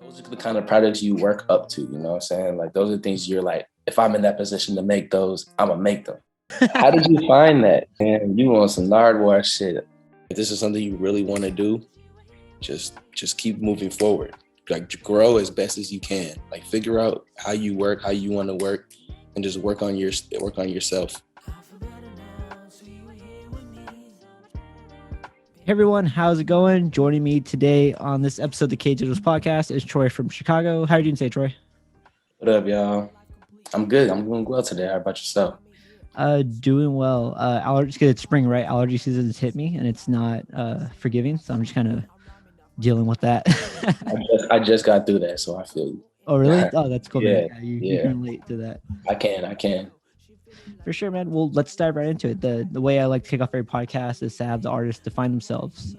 Those are the kind of projects you work up to, you know what I'm saying? Like, those are things you're like, if I'm in that position to make those, I'm gonna make them. How did you find that? And you want some nardwuar shit. If this is something you really want to do, just keep moving forward. Like, grow as best as you can. Like, figure out how you work, how you want to work, and just work on yourself. Hey everyone, how's it going? Joining me today on this episode of the KDigitals podcast is Troy from Chicago. How are you doing today, Troy? What up, y'all? I'm good. I'm doing well today. How about yourself? Doing well. It's spring, right? Allergy season has hit me, and it's not forgiving, so I'm just kind of dealing with that. I just got through that, so I feel you. Oh, really? Oh, that's cool. Yeah, Man. You can relate to that. I can. For sure, man. Well, let's dive right into it. The way I like to kick off every podcast is to have the artists define themselves.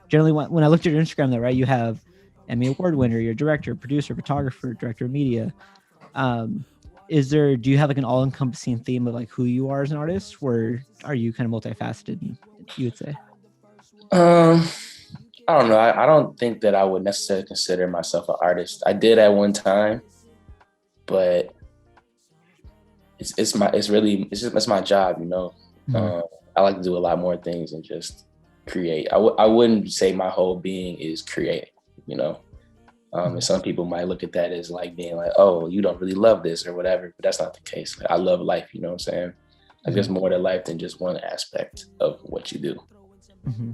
Generally, when I looked at your Instagram, though, right, you have Emmy Award winner, you're a director, producer, photographer, director of media. Do you have like an all-encompassing theme of like who you are as an artist, or are you kind of multifaceted, you would say? I don't know. I don't think that I would necessarily consider myself an artist. I did at one time, but it's my job, you know. Mm-hmm. I like to do a lot more things than just create. I wouldn't say my whole being is creating, you know. And some people might look at that as like being like, oh, you don't really love this or whatever, but that's not the case. Like, I love life, you know what I'm saying? Like, there's more to life than just one aspect of what you do. Mm-hmm.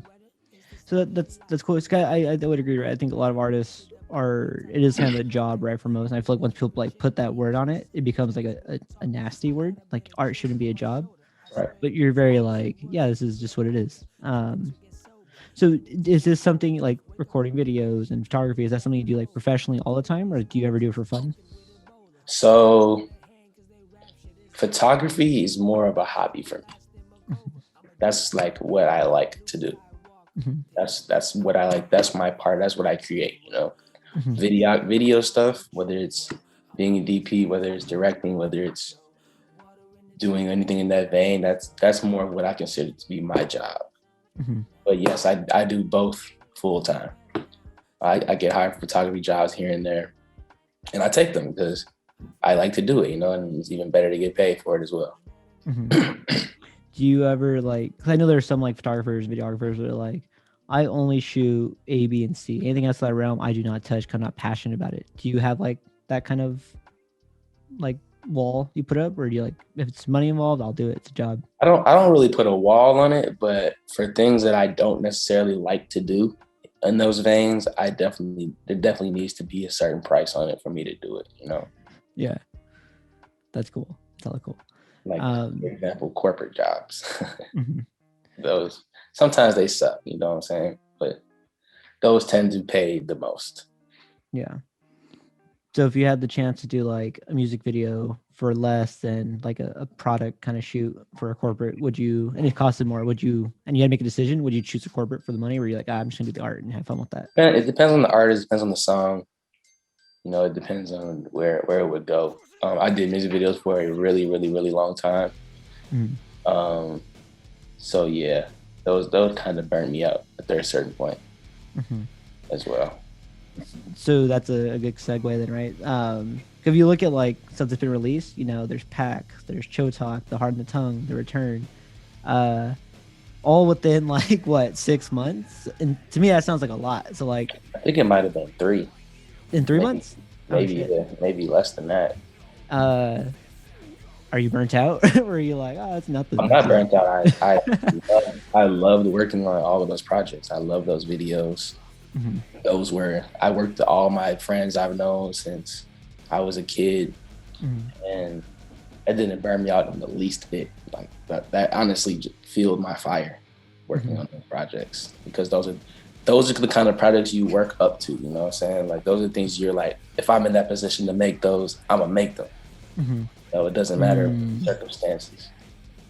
So that's cool. I would agree, right? I think a lot of artists it is kind of a job, right, for most. And I feel like once people like put that word on it, it becomes like a nasty word. Like, art shouldn't be a job. Right. But you're very like, yeah, this is just what it is. So is this something like recording videos and photography? Is that something you do like professionally all the time, or do you ever do it for fun? So photography is more of a hobby for me. That's like what I like to do. Mm-hmm. That's what I like. That's my part. That's what I create, you know. Mm-hmm. Video stuff, whether it's being a DP, whether it's directing, whether it's doing anything in that vein, that's more of what I consider to be my job. Mm-hmm. But yes, I do both full time. I get hired for photography jobs here and there, and I take them because I like to do it, you know, and it's even better to get paid for it as well. Mm-hmm. Do you ever like, because I know there's some like photographers, videographers that are like, I only shoot A, B, and C. Anything else in that realm, I do not touch because I'm not passionate about it. Do you have like that kind of like wall you put up, or do you like, if it's money involved, I'll do it. It's a job. I don't really put a wall on it, but for things that I don't necessarily like to do in those veins, there definitely needs to be a certain price on it for me to do it, you know? Yeah. That's cool. That's hella cool. Like, for example, corporate jobs. Mm-hmm. Those, sometimes they suck, you know what I'm saying? But those tend to pay the most. Yeah. So if you had the chance to do like a music video for less than like a product kind of shoot for a corporate, and it costed more, and you had to make a decision, would you choose a corporate for the money, or are you like, I'm just gonna do the art and have fun with that? It depends on the artist, depends on the song. You know, it depends on where it would go. I did music videos for a really, really, really long time. Mm-hmm. So yeah, those kind of burnt me out at a certain point, mm-hmm. as well. So that's a good segue then, right? If you look at like stuff that's been released, you know, there's Pack, there's CHO, The Heart and the Tongue, The Return, all within like what, 6 months? And to me, that sounds like a lot. So like, I think it might have been 3. In 3 months? Maybe less than that. Are you burnt out, or are you like, oh, it's nothing? I'm not burnt out. I loved working on all of those projects. I love those videos. Mm-hmm. I worked with all my friends I've known since I was a kid, mm-hmm. and it didn't burn me out in the least bit. Like that honestly just fueled my fire working mm-hmm. on those projects, because those are the kind of projects you work up to, you know what I'm saying? Like, those are things you're like, if I'm in that position to make those, I'm gonna make them. Mm-hmm. So it doesn't matter circumstances.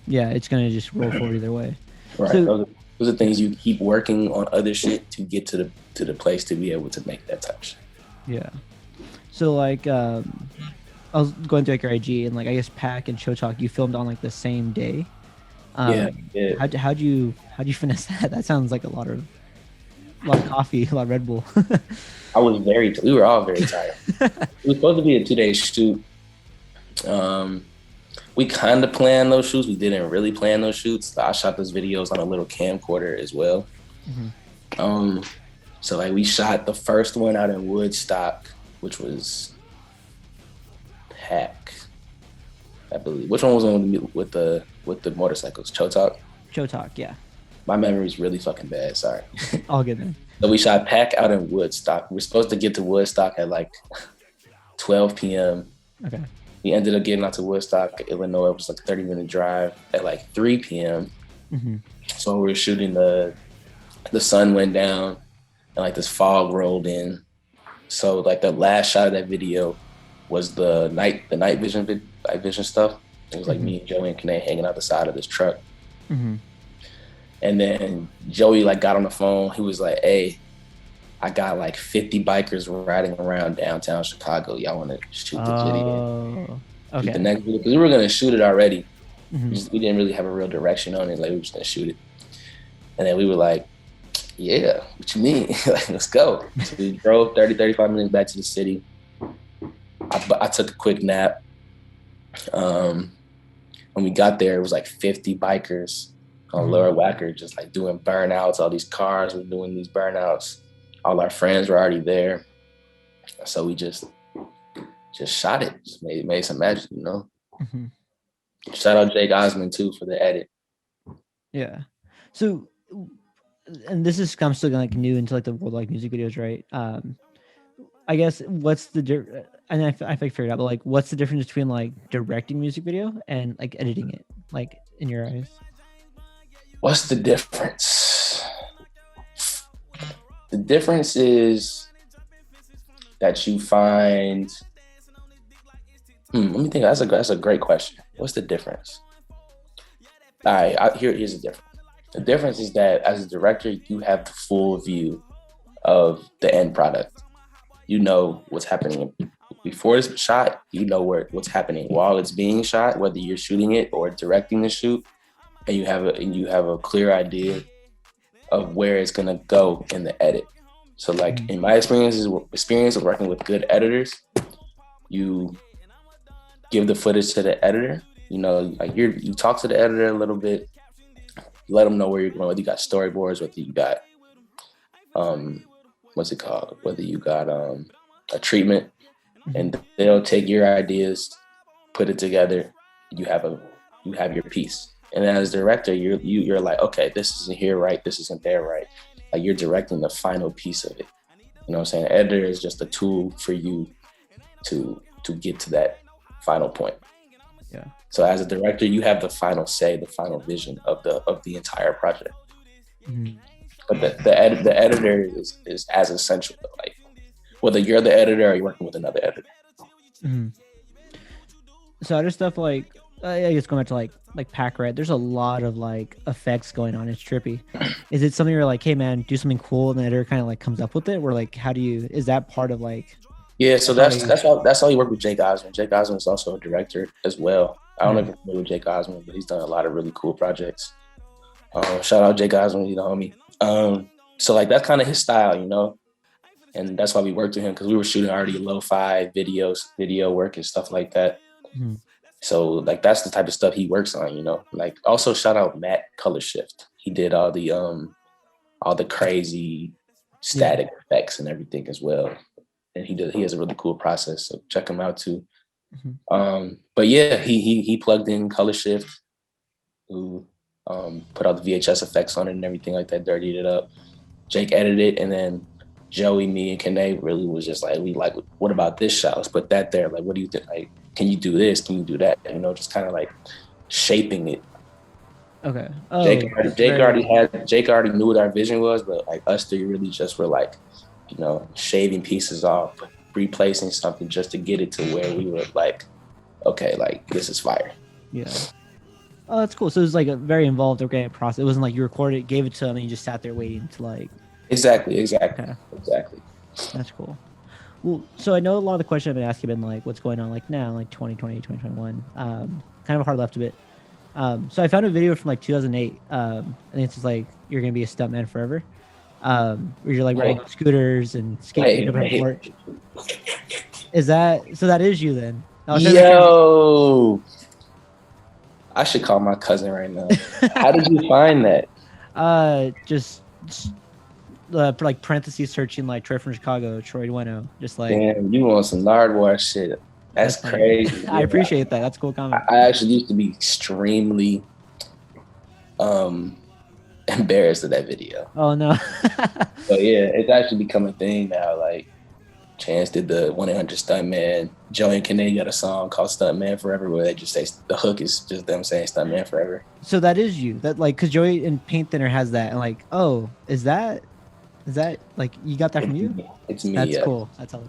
Yeah, it's gonna just roll forward either way. Right. So, those are things you keep working on other shit to get to the place to be able to make that type of shit. Yeah. So like, I was going through like your IG, and like, I guess Pack and CHO you filmed on like the same day. Yeah. How'd you finesse that? That sounds like a lot of a lot of coffee, a lot of Red Bull. We were all very tired. It was supposed to be a 2-day shoot. We kind of planned those shoots. We didn't really plan those shoots. I shot those videos on a little camcorder as well. So like we shot the first one out in Woodstock, which was Pack, I believe. Which one was on with the motorcycles? CHO? Yeah. My memory's really fucking bad. Sorry. All good, man. So we shot Pack out in Woodstock. We were supposed to get to Woodstock at like 12 p.m. Okay. We ended up getting out to Woodstock, Illinois. It was like a 30-minute drive at like 3 p.m. So when we were shooting, the sun went down and like this fog rolled in. So like the last shot of that video was the night vision stuff. It was like me and Joey and Kane hanging out the side of this truck. And then Joey like got on the phone. He was like, "Hey, I got like 50 bikers riding around downtown Chicago. Y'all want to shoot the video?" Okay. The next video, because we were gonna shoot it already. We didn't really have a real direction on it. Like we were just gonna shoot it. And then we were like, "Yeah, what you mean? Like, let's go." So we drove 35 minutes back to the city. I took a quick nap. When we got there, it was like 50 bikers on Lower Wacker, just like doing burnouts. All these cars were doing these burnouts. All our friends were already there. So we just shot it. Just made some magic, you know? Shout out Jake Osmond too for the edit. Yeah. So, and this is, I'm still like new into like the world of like music videos, right? I guess what's the and I figured out, but like what's the difference between like directing music video and like editing it, like in your eyes? What's the difference? The difference is that you find. Let me think. That's a great question. What's the difference? All right, here's the difference. The difference is that as a director, you have the full view of the end product. You know what's happening before it's shot. You know what's happening while it's being shot, whether you're shooting it or directing the shoot, and you have a clear idea of where it's gonna go in the edit. So, like in my experience of working with good editors, you give the footage to the editor. You know, like you talk to the editor a little bit. You let them know where you're going. Whether you got storyboards, whether you got what's it called? Whether you got a treatment, and they'll take your ideas, put it together. You have your piece. And as a director, you're like, okay, this isn't here right, this isn't there right. Like you're directing the final piece of it. You know what I'm saying? The editor is just a tool for you to get to that final point. Yeah. So as a director, you have the final say, the final vision of the entire project. But the editor is as essential though. Like whether you're the editor or you're working with another editor. So other stuff like I guess going back to like Pack, right? There's a lot of like effects going on. It's trippy. Is it something you're like, hey man, do something cool, and the editor kind of like comes up with it? Or like, is that part of like? Yeah, so that's how you work with Jake Osmond. Jake Osmond is also a director as well. I don't know if you're familiar with Jake Osmond, but he's done a lot of really cool projects. Shout out Jake Osmond, you know, homie. So like that's kind of his style, you know, and that's why we worked with him because we were shooting already lo-fi video work and stuff like that. So like that's the type of stuff he works on, you know. Like also shout out Matt Color Shift. He did all the crazy static effects and everything as well. And he has a really cool process. So check him out too. But yeah, he plugged in Color Shift, who put all the VHS effects on it and everything like that, dirtied it up. Jake edited it, and then Joey, me, and Kane really was just like, what about this shot? Let's put that there. Like, what do you think? Like, can you do this? Can you do that? You know, just kind of like shaping it. Okay. Jake already knew what our vision was, but like us three really just were like, you know, shaving pieces off, replacing something just to get it to where we were like, okay, like this is fire. Yeah. Oh, that's cool. So it was like a very involved organic process. It wasn't like you recorded it, gave it to him, and you just sat there waiting to like. Exactly. Okay. Exactly. That's cool. Well, so I know a lot of the questions I've been asking have been like, what's going on like now, like 2020, 2021. Kind of a hard left a bit. So I found a video from like 2008. I think it's just like, you're going to be a stuntman forever. Where you're like riding scooters and skating up a Wait. porch. Is that so? That is you then? Yo, I should call my cousin right now. How did you find that? Just for like parentheses searching like Troy from Chicago, Troy Dueno, just like Damn, you want some Nardwuar shit. That's funny. crazy. I appreciate that. That's a cool comment. I actually used to be extremely embarrassed of that video. Oh no. So yeah, it's actually become a thing now. Like Chance did the 1-800 Stuntman. Joey and Kennedy got a song called Stuntman Forever where they just say the hook is just them saying Stuntman Forever. So that is you. That like because Joey and Paint Thinner has that and like, oh, is that like you got that from you? It's me. That's yeah. cool. That's all.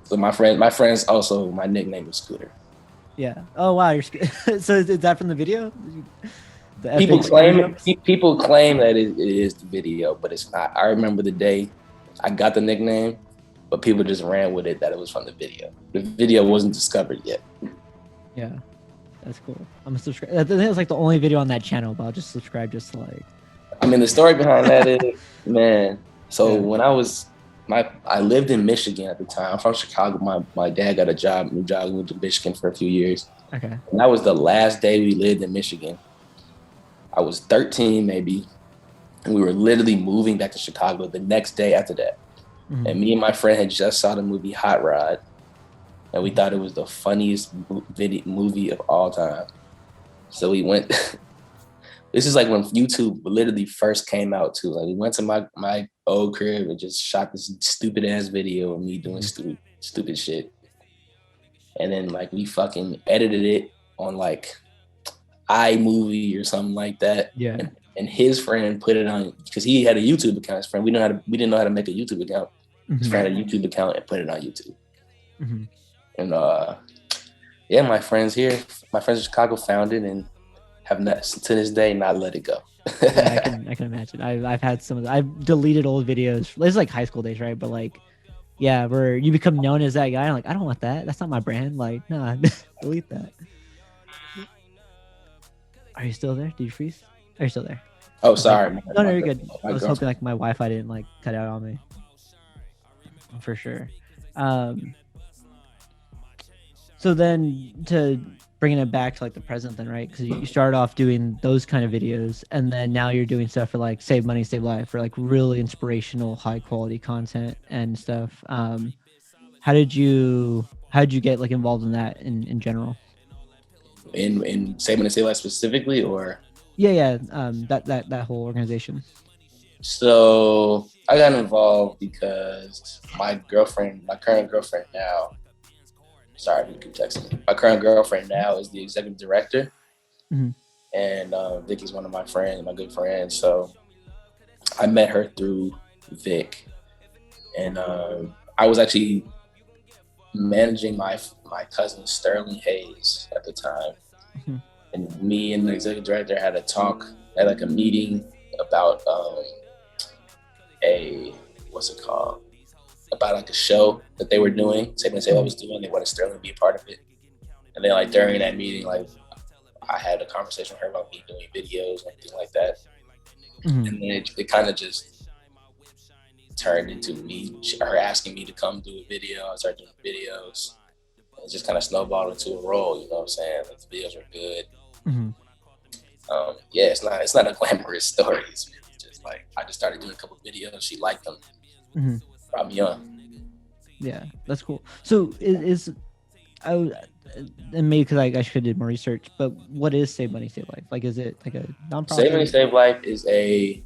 So my friends also, my nickname is Scooter. Yeah. Oh wow, you're so is that from the video? People claim that it is the video, but it's not. I remember the day I got the nickname, but people just ran with it that it was from the video. The video wasn't discovered yet. Yeah, that's cool. I'm gonna subscribe. I think it's like the only video on that channel, but I'll just subscribe just to like. I mean, the story behind that is, man. So when I lived in Michigan at the time. I'm from Chicago. My dad got new job, moved to Michigan for a few years. Okay. And that was the last day we lived in Michigan. I was 13 maybe, and we were literally moving back to Chicago the next day after that. Mm-hmm. And me and my friend had just saw the movie Hot Rod, and we thought it was the funniest movie of all time. So we went. This is like when YouTube literally first came out too. Like we went to my old crib and just shot this stupid ass video of me doing stupid shit. And then like we fucking edited it on like iMovie or something like that. Yeah. And his friend put it on because he had a YouTube account. His friend, we didn't know how to make a YouTube account. His friend had a YouTube account and put it on YouTube. Mm-hmm. And my friends in Chicago found it and have not to this day not let it go. Yeah, I can imagine. I've had some of the, I've deleted old videos. It's like high school days, right? But like, yeah, where you become known as that guy. I'm like, I don't want that. That's not my brand. Like, nah, delete that. Are you still there? Did you freeze? Are you still there? Oh, sorry. No, you're good. I was hoping like my Wi-Fi didn't like cut out on me. For sure. So then to bringing it back to like the present then, right? Because you started off doing those kind of videos and then now you're doing stuff for like Save Money, Save Life, for like really inspirational, high quality content and stuff. How did you get like involved in that in general? In Save Money, Save Life specifically, or? Yeah. That whole organization. So I got involved because my current girlfriend now, sorry, you keep texting me. My current girlfriend now is the executive director. Mm-hmm. And Vicky's one of my friends, my good friends. So I met her through Vic. And I was actually managing my cousin Sterling Hayes at the time. Mm-hmm. And me and the executive director had a meeting about about like a show that they were doing. Save Money, Save Life was doing. They wanted Sterling to be a part of it. And then like during that meeting, like I had a conversation with her about me doing videos and everything like that. Mm-hmm. And then it kind of just turned into her asking me to come do a video. I started doing videos. And it just kind of snowballed into a role, you know what I'm saying? Like the videos were good. Mm-hmm. It's not a glamorous story. It's just like I just started doing a couple of videos. She liked them. Mm-hmm. Brought me on. Yeah, that's cool. So and maybe because I should have did more research, but what is Save Money, Save Life? Like, is it like a nonprofit? Save Money, Save Life is a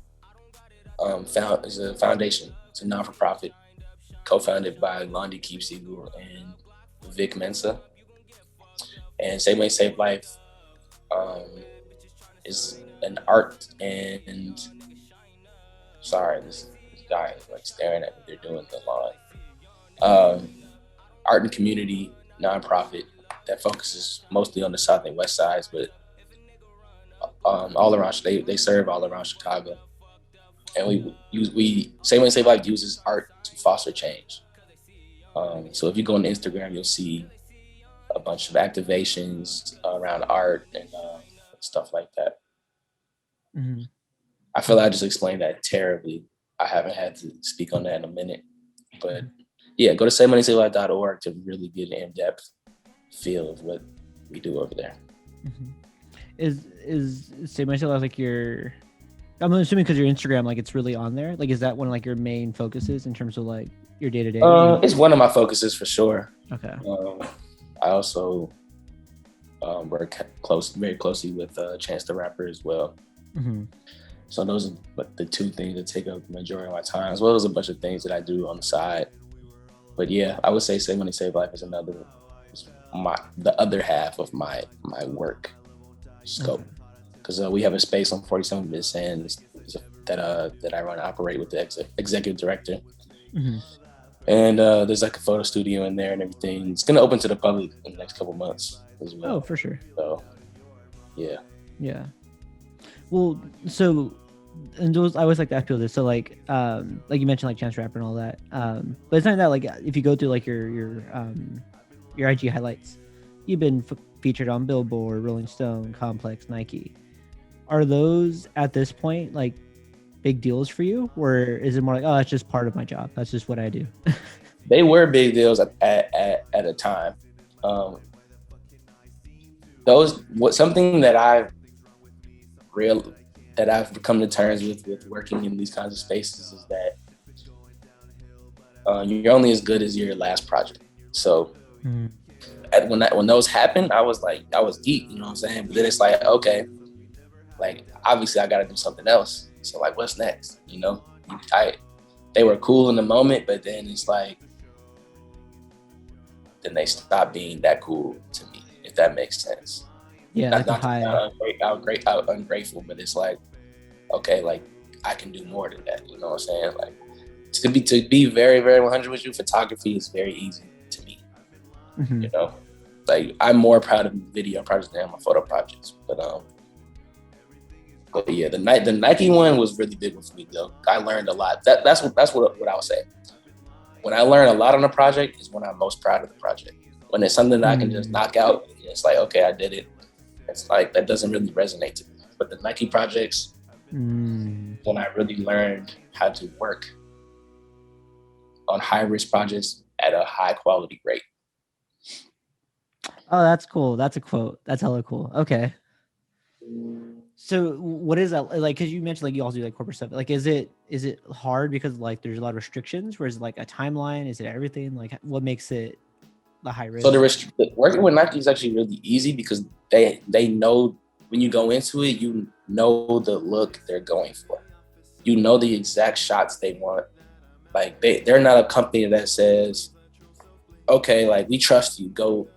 foundation. It's a non-for-profit, co-founded by Londi Keepsiegel and Vic Mensa. And Save Money, Save Life is an art and this guy is like staring at what they're doing the lawn. Art and community nonprofit that focuses mostly on the South and West sides, but all around they serve all around Chicago. And Save Money, Save Life uses art to foster change. So if you go on Instagram, you'll see a bunch of activations around art and stuff like that. Mm-hmm. I feel like I just explained that terribly. I haven't had to speak on that in a minute. But yeah, go to SaveMoneySaveLife.org to really get an in-depth feel of what we do over there. Mm-hmm. Is Save Money Save Life like your? I'm assuming because your Instagram, like it's really on there. Like, is that one of like your main focuses in terms of like your day to day? It's one of my focuses for sure. Okay. I also work very closely with Chance the Rapper as well. Mm-hmm. So those are the two things that take up the majority of my time, as well as a bunch of things that I do on the side. But yeah, I would say Save Money Save Life is the other half of my work scope, because we have a space on 47 Miss Sands that I run and operate with the executive director. Mm-hmm. And there's like a photo studio in there and everything. It's gonna open to the public in the next couple months as well. Oh, for sure. So yeah. Well, so, and those, I always like to ask people this. So like you mentioned like Chance Rapper and all that. But it's not that, like, if you go through like your IG highlights, you've been featured on Billboard, Rolling Stone, Complex, Nike. Are those at this point like big deals for you, or is it more like, oh, that's just part of my job, that's just what I do? They were big deals at a time. Something that I've come to terms with working in these kinds of spaces is that you're only as good as your last project. So when those happened, I was deep, you know what I'm saying? But then it's like, okay, like obviously I got to do something else. So like, what's next? You know, they were cool in the moment, but then it's like, then they stopped being that cool to me, if that makes sense. Yeah, not ungrateful, but it's like, okay, like I can do more than that. You know what I'm saying? Like to be very, very 100 with you, photography is very easy to me. Mm-hmm. You know, like I'm more proud of video projects than my photo projects. But yeah, the Nike one was really big for me though. I learned a lot. That's what I would say. When I learn a lot on a project is when I'm most proud of the project. When it's something that I can just knock out, it's like, okay, I did it. It's like, that doesn't really resonate to me. But the Nike projects, when I really learned how to work on high risk projects at a high quality rate. Oh, that's cool. That's a quote. That's hella cool. Okay. So what is that like? Because you mentioned like you also do like corporate stuff. Like, is it hard because like there's a lot of restrictions? Or is it like a timeline? Is it everything? Like, what makes it the high risk? So working with Nike is actually really easy because they know when you go into it, you know the look they're going for. You know the exact shots they want. Like they're not a company that says, okay, like we trust you, go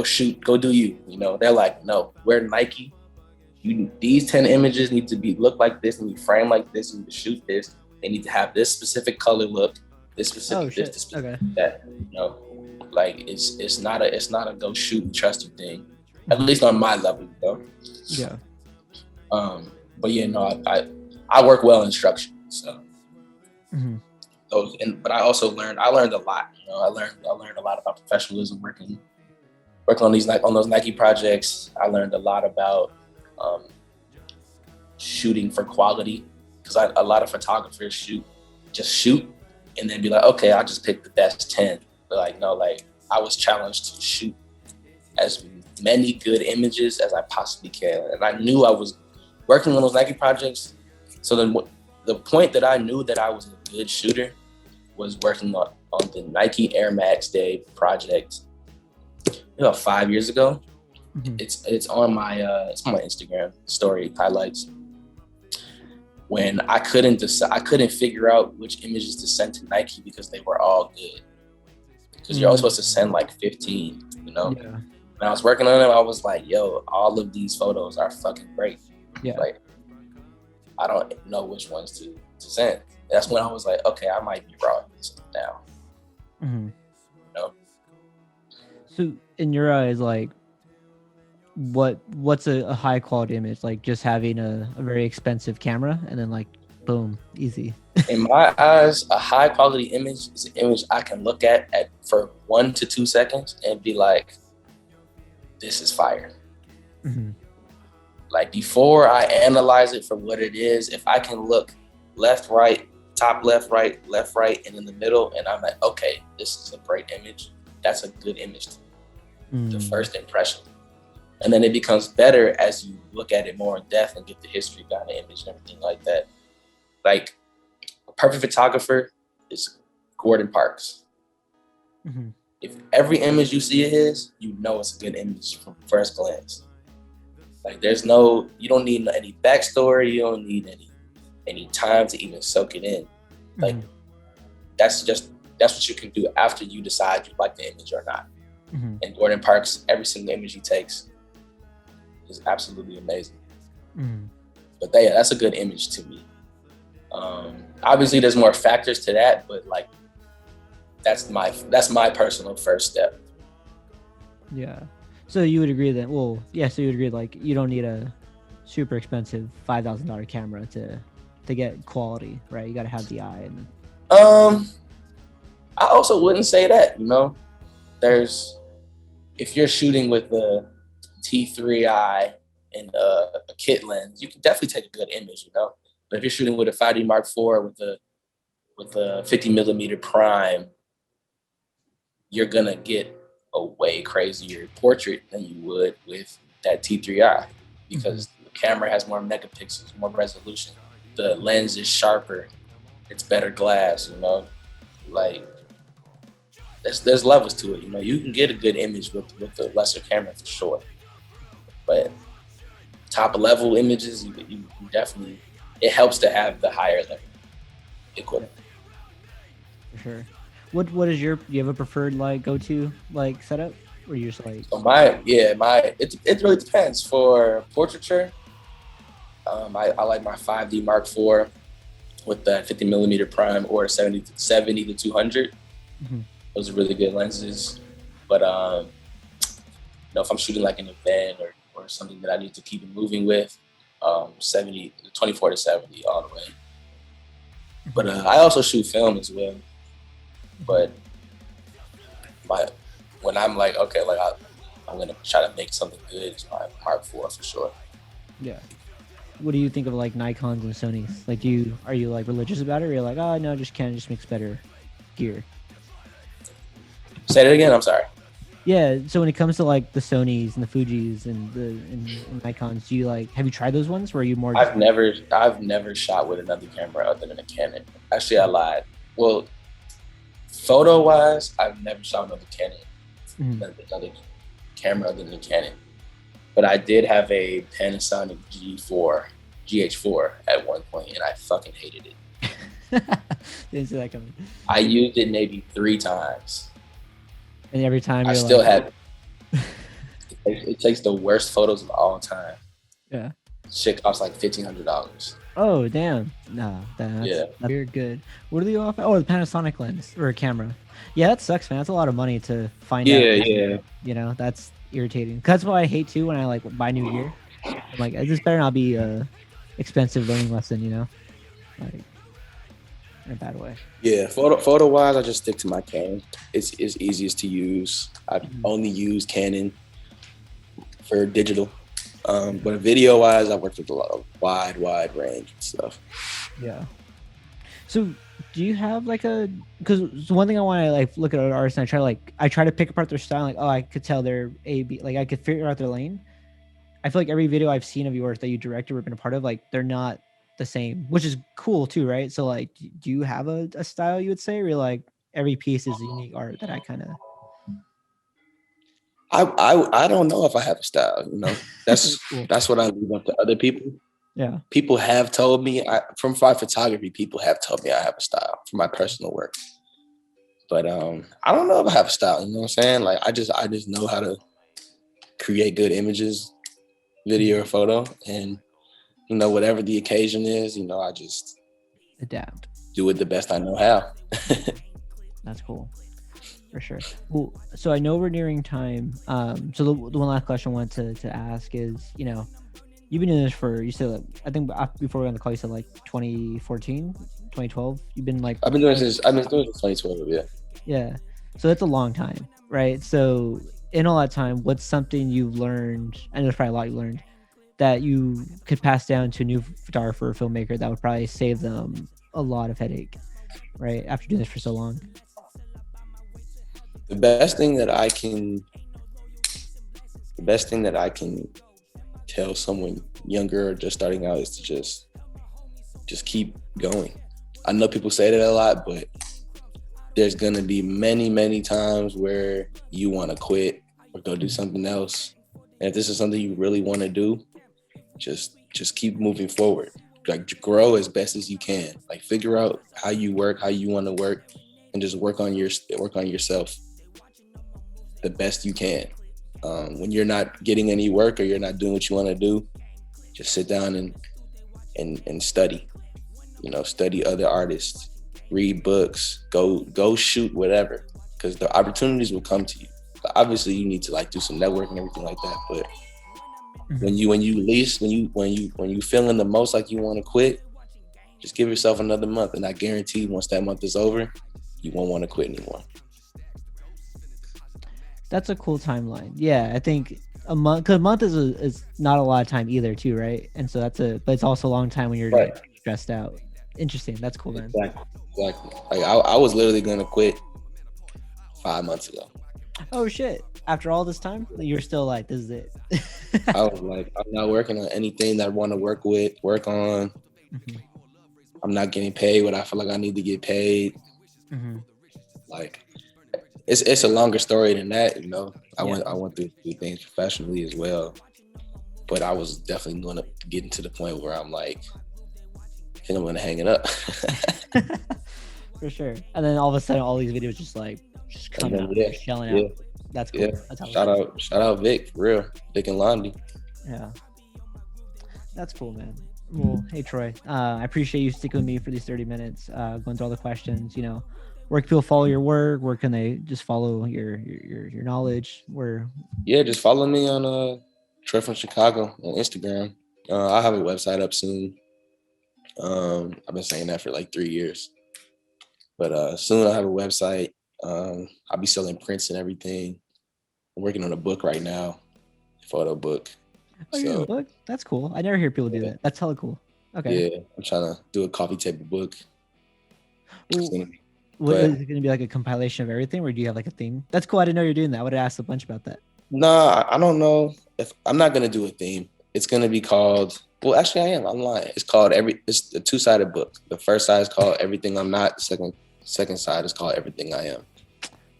shoot, go do you. You know, they're like, no, we're Nike. These 10 images need to look like this, need to be framed like this, need to shoot this. They need to have this specific color look, this specific this specific that. You know, like it's not a go shoot and trust you thing, at least on my level, you know. Yeah. But yeah, no, I work well in structure, so. Mm-hmm. But I learned a lot. You know, I learned a lot about professionalism working on those Nike projects. I learned a lot about shooting for quality, because a lot of photographers shoot and then be like, okay, I'll just pick the best 10. But like, no, like I was challenged to shoot as many good images as I possibly can, and I knew I was working on those Nike projects. So then the point that I knew that I was a good shooter was working on the Nike Air Max Day project about 5 years ago. Mm-hmm. It's on my Instagram story highlights. When I couldn't figure out which images to send to Nike because they were all good. Because you're only supposed to send like 15, you know? Yeah. When I was working on them, I was like, yo, all of these photos are fucking great. Yeah. Like, I don't know which ones to send. That's when I was like, okay, I might be wrong now. Mm-hmm. You know? So in your eyes, like, what's a high quality image? Like just having a very expensive camera and then like boom, easy. In my eyes, a high quality image is an image I can look at for 1 to 2 seconds and be like, this is fire. Mm-hmm. Like before I analyze it for what it is, if I can look left, right, top, left, right, and in the middle. And I'm like, okay, this is a great image. That's a good image to me. The first impression. And then it becomes better as you look at it more in depth and get the history behind the image and everything like that. Like, a perfect photographer is Gordon Parks. If every image you see of his, you know it's a good image from first glance. Like, you don't need any backstory, you don't need any time to even soak it in. Like, that's what you can do after you decide you like the image or not. And Gordon Parks, every single image he takes is absolutely amazing. But that's a good image to me. Obviously there's more factors to that, but like, that's my personal first step. Yeah. So you would agree that, like, you don't need a super expensive $5,000 camera to get quality, right? You got to have the eye. And I also wouldn't say that, if you're shooting with the T3i and a kit lens, you can definitely take a good image, But if you're shooting with a 5D Mark IV with a 50 millimeter prime, you're gonna get a way crazier portrait than you would with that T3i, because the camera has more megapixels, more resolution. The lens is sharper, it's better glass, Like, there's levels to it, You can get a good image with the lesser camera for sure, but top level images, you definitely, it helps to have the higher level equipment. For sure. What is do you have a preferred like go-to like setup, or you just like? So it really depends. For portraiture, I like my 5D Mark IV with that 50 millimeter prime or 70 to 200. Those are really good lenses. But if I'm shooting like an event or something that I need to keep it moving with, 24 to 70 all the way. But I also shoot film as well. But when I'm like, okay, like I'm gonna try to make something good, it's my Mark IV for sure. Yeah. What do you think of like Nikons and Sonys? Like, are you like religious about it, or you're like, oh no, Canon just makes better gear? Say that again. I'm sorry. Yeah. So when it comes to like the Sonys and the Fujis and the Nikons, do you have you tried those ones? Or are you more? I've never shot with another camera other than a Canon. Actually, I lied. Well, photo wise, I've never shot another Canon, another camera other than a Canon. But I did have a Panasonic GH4 at one point, and I fucking hated it. Didn't see that coming. I used it maybe 3 times. And every time I still had it takes the worst photos of all time. Yeah. Shit costs like $1,500. Oh damn! No, that's very good. What do they offer? Oh, the Panasonic lens or a camera. Yeah, that sucks, man. That's a lot of money to find out. Yeah. That's irritating. That's why I hate too when I like buy new gear. I'm like, this better not be a expensive learning lesson, like in a bad way. Yeah, photo wise, I just stick to my Canon. It's easiest to use. I've only used Canon for digital. But video wise, I worked with a lot of wide range and stuff. Yeah. So do you have because one thing I want to like look at an artist and I try to pick apart their style, like, oh, I could tell they're like I could figure out their lane. I feel like every video I've seen of yours that you directed or been a part of, like, they're not the same, which is cool too, right? So like, do you have a style you would say, where like every piece is unique art that I kind of? I don't know if I have a style, That's cool. That's what I leave up to other people. Yeah. People have told me from my photography, people have told me I have a style for my personal work. But I don't know if I have a style, you know what I'm saying? Like, I just know how to create good images, video or photo, and whatever the occasion is, I just adapt. Do it the best I know how. That's cool. For sure. Well, so I know we're nearing time. So the one last question I wanted to ask is, you've been doing this for, you said, I think before we were on the call, you said like 2014, 2012. You've been like, I've been doing this since 2012. Yeah. Yeah. So that's a long time, right? So in all that time, what's something you've learned? I know there's probably a lot you learned that you could pass down to a new photographer or filmmaker that would probably save them a lot of headache, right? After doing this for so long. The best thing that I can tell someone younger or just starting out is to just keep going. I know people say that a lot, but there's gonna be many, many times where you want to quit or go do something else. And if this is something you really want to do, just keep moving forward. Like, grow as best as you can. Like, figure out how you work, how you want to work, and just work on yourself the best you can. When you're not getting any work or you're not doing what you want to do, just sit down and study. Study other artists, read books, go shoot whatever, because the opportunities will come to you. But obviously, you need to like do some networking and everything like that. But when you feeling the most like you want to quit, just give yourself another month, and I guarantee once that month is over, you won't want to quit anymore. That's a cool timeline. Yeah, I think a month, because a month is not a lot of time either, too, right? And so but it's also a long time when you're right. Stressed out. Interesting. That's cool, man. Exactly. Like I was literally gonna quit 5 months ago. Oh shit! After all this time, you're still like, this is it. I was like, I'm not working on anything that I want to work on. Mm-hmm. I'm not getting paid what I feel like I need to get paid. Mm-hmm. Like, it's a longer story than that, I went through things professionally as well, but I was definitely going to get into the point where I'm like, I think I'm going to hang it up. For sure. And then all of a sudden, all these videos just come out, shelling out. That's cool. Yeah. That's shout out Vic, for real. Vic and Londi. Yeah. That's cool, man. Well, hey Troy, I appreciate you sticking with me for these 30 minutes, going through all the questions. Where can people follow your work? Where can they just follow your knowledge? Just follow me on TroyFromChicago on Instagram. I'll have a website up soon. I've been saying that for like 3 years, but soon I'll have a website. I'll be selling prints and everything. I'm working on a book right now, photo book. Oh, you're in a book? That's cool. I never hear people do that. That's hella cool. Okay. Yeah, I'm trying to do a coffee table book. Is it going to be like a compilation of everything, or do you have like a theme? That's cool. I didn't know you're doing that. I would have asked a bunch about that. Nah, I don't know if I'm not going to do a theme. It's going to be called, well, actually I am. I'm lying. It's called it's a 2-sided book. The first side is called Everything I'm Not. The second side is called Everything I Am.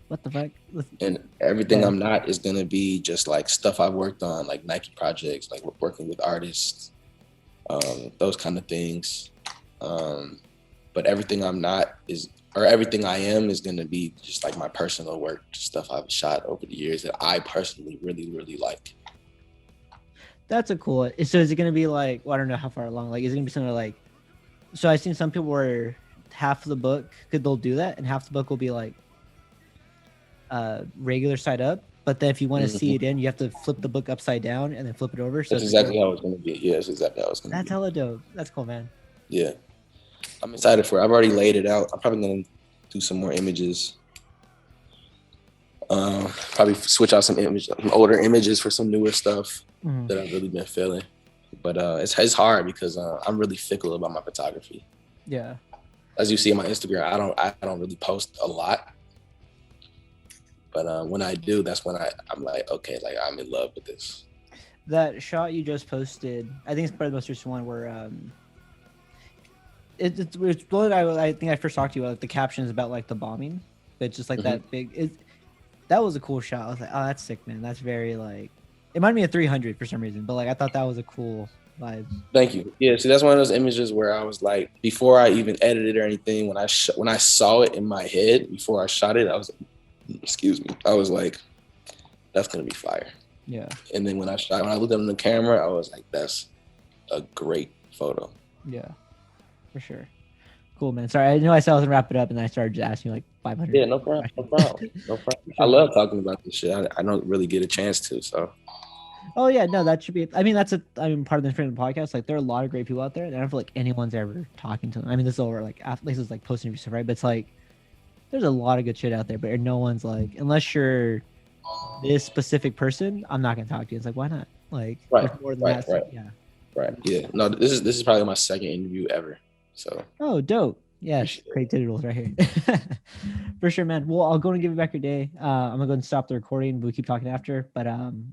What the fuck? And Everything I'm Not is going to be just like stuff I've worked on, like Nike projects, like working with artists, those kind of things. But Everything I'm Not Everything I Am is going to be just like my personal work, stuff I've shot over the years that I personally really, really like. That's a cool. So is it going to be like, well, I don't know how far along, like, is it going to be something like, so I've seen some people where half of the book, they'll do that, and half the book will be like regular side up, but then if you want to see it in, you have to flip the book upside down and then flip it over. So that's exactly how it's going to be. Yeah, that's exactly how it's going to be. That's hella dope. That's cool, man. Yeah. I'm excited for it. I've already laid it out. I'm probably going to do some more images. Probably switch out some older images for some newer stuff that I've really been feeling. But it's hard because I'm really fickle about my photography. Yeah. As you see on my Instagram, I don't really post a lot. But when I do, that's when I'm like, okay, like I'm in love with this. That shot you just posted, I think it's probably the most recent one where it's one I think I first talked to you about. Like, the caption is about like the bombing, but it's just like that big. That was a cool shot. I was like, oh, that's sick, man. That's very like, it reminded me of 300 for some reason, but like I thought that was a cool vibe. Thank you. Yeah, see, that's one of those images where I was like, before I even edited or anything, when I saw it in my head before I shot it, I was like, that's gonna be fire. Yeah. And then when I looked at it on the camera, I was like, that's a great photo. Yeah, for sure. Cool, man. Sorry, I know I said I was gonna wrap it up, and then I started just asking you like 500. Yeah, no problem. I love talking about this shit. I don't really get a chance to, so. Oh yeah, no, that should be. I mean, part of the Infinite podcast. Like, there are a lot of great people out there, and I don't feel like anyone's ever talking to them. I mean, this is over like places like posting stuff, right? But it's like, there's a lot of good shit out there, but no one's like, unless you're this specific person, I'm not gonna talk to you. It's like, why not? Like, right, more than that. Right. Yeah. Right. Yeah. No, this is probably my second interview ever. So Oh, dope. Yes, KDigitals right here. For sure, man. Well, I'll go and give you back your day. I'm gonna go and stop the recording, but we keep talking after. But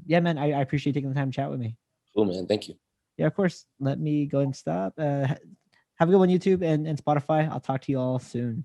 yeah, man, I appreciate taking the time to chat with me. cool, man. Thank you. Yeah, of course. Let me go and stop. Have a good one, YouTube and Spotify. I'll talk to you all soon.